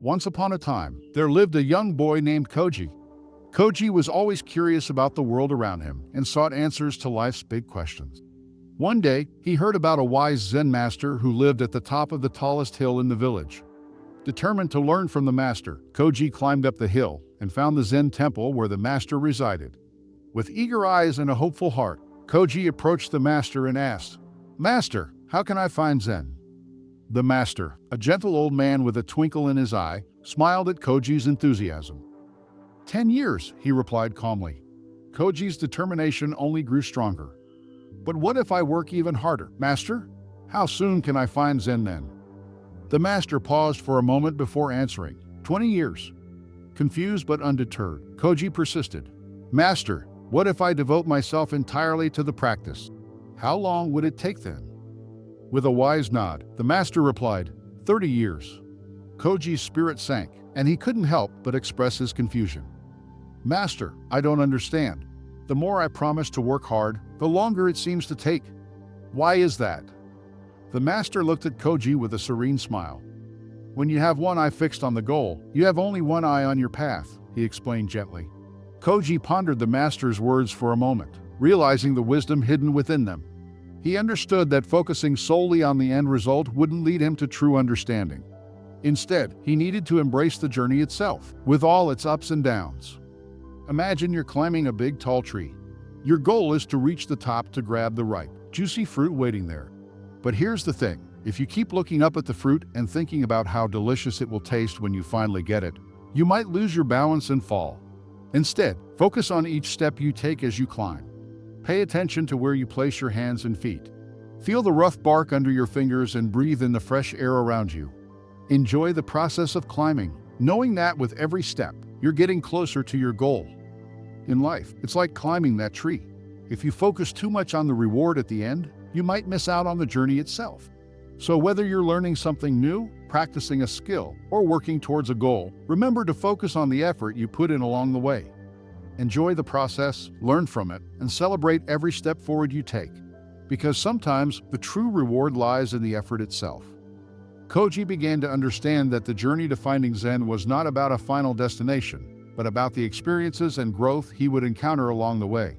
Once upon a time, there lived a young boy named Koji. Koji was always curious about the world around him and sought answers to life's big questions. One day, he heard about a wise Zen master who lived at the top of the tallest hill in the village. Determined to learn from the master, Koji climbed up the hill and found the Zen temple where the master resided. With eager eyes and a hopeful heart, Koji approached the master and asked, "Master, how can I find Zen?" The master, a gentle old man with a twinkle in his eye, smiled at Koji's enthusiasm. 10 years, he replied calmly. Koji's determination only grew stronger. "But what if I work even harder, master? How soon can I find Zen then?" The master paused for a moment before answering. 20 years. Confused but undeterred, Koji persisted. "Master, what if I devote myself entirely to the practice? How long would it take then?" With a wise nod, the master replied, 30 years. Koji's spirit sank, and he couldn't help but express his confusion. "Master, I don't understand. The more I promise to work hard, the longer it seems to take. Why is that?" The master looked at Koji with a serene smile. "When you have one eye fixed on the goal, you have only one eye on your path," he explained gently. Koji pondered the master's words for a moment, realizing the wisdom hidden within them. He understood that focusing solely on the end result wouldn't lead him to true understanding. Instead, he needed to embrace the journey itself, with all its ups and downs. Imagine you're climbing a big tall tree. Your goal is to reach the top to grab the ripe, juicy fruit waiting there. But here's the thing, if you keep looking up at the fruit and thinking about how delicious it will taste when you finally get it, you might lose your balance and fall. Instead, focus on each step you take as you climb. Pay attention to where you place your hands and feet. Feel the rough bark under your fingers and breathe in the fresh air around you. Enjoy the process of climbing, knowing that with every step, you're getting closer to your goal. In life, it's like climbing that tree. If you focus too much on the reward at the end, you might miss out on the journey itself. So whether you're learning something new, practicing a skill, or working towards a goal, remember to focus on the effort you put in along the way. Enjoy the process, learn from it, and celebrate every step forward you take. Because sometimes the true reward lies in the effort itself. Koji began to understand that the journey to finding Zen was not about a final destination, but about the experiences and growth he would encounter along the way.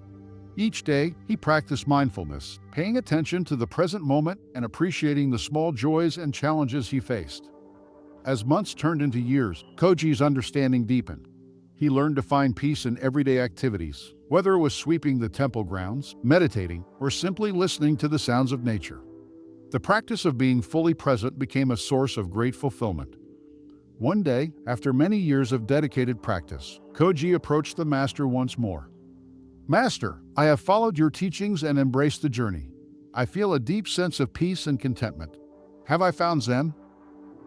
Each day, he practiced mindfulness, paying attention to the present moment and appreciating the small joys and challenges he faced. As months turned into years, Koji's understanding deepened. He learned to find peace in everyday activities, whether it was sweeping the temple grounds, meditating, or simply listening to the sounds of nature. The practice of being fully present became a source of great fulfillment. One day, after many years of dedicated practice, Koji approached the master once more. "Master, I have followed your teachings and embraced the journey. I feel a deep sense of peace and contentment. Have I found Zen?"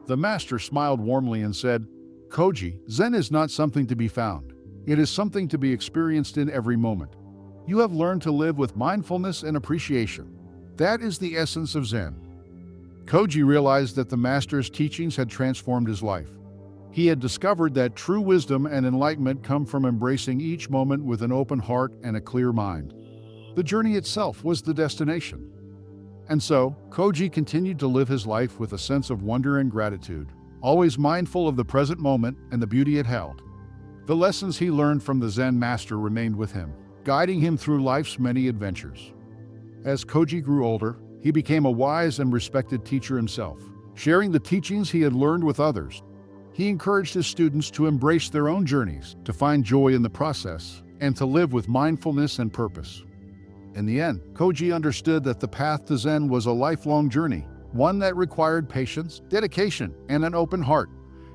The master smiled warmly and said, "Koji, Zen is not something to be found. It is something to be experienced in every moment. You have learned to live with mindfulness and appreciation. That is the essence of Zen." Koji realized that the master's teachings had transformed his life. He had discovered that true wisdom and enlightenment come from embracing each moment with an open heart and a clear mind. The journey itself was the destination. And so, Koji continued to live his life with a sense of wonder and gratitude, always mindful of the present moment and the beauty it held. The lessons he learned from the Zen master remained with him, guiding him through life's many adventures. As Koji grew older, he became a wise and respected teacher himself, sharing the teachings he had learned with others. He encouraged his students to embrace their own journeys, to find joy in the process, and to live with mindfulness and purpose. In the end, Koji understood that the path to Zen was a lifelong journey, one that required patience, dedication, and an open heart.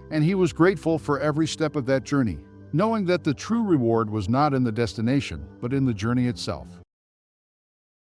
And he was grateful for every step of that journey, knowing that the true reward was not in the destination, but in the journey itself.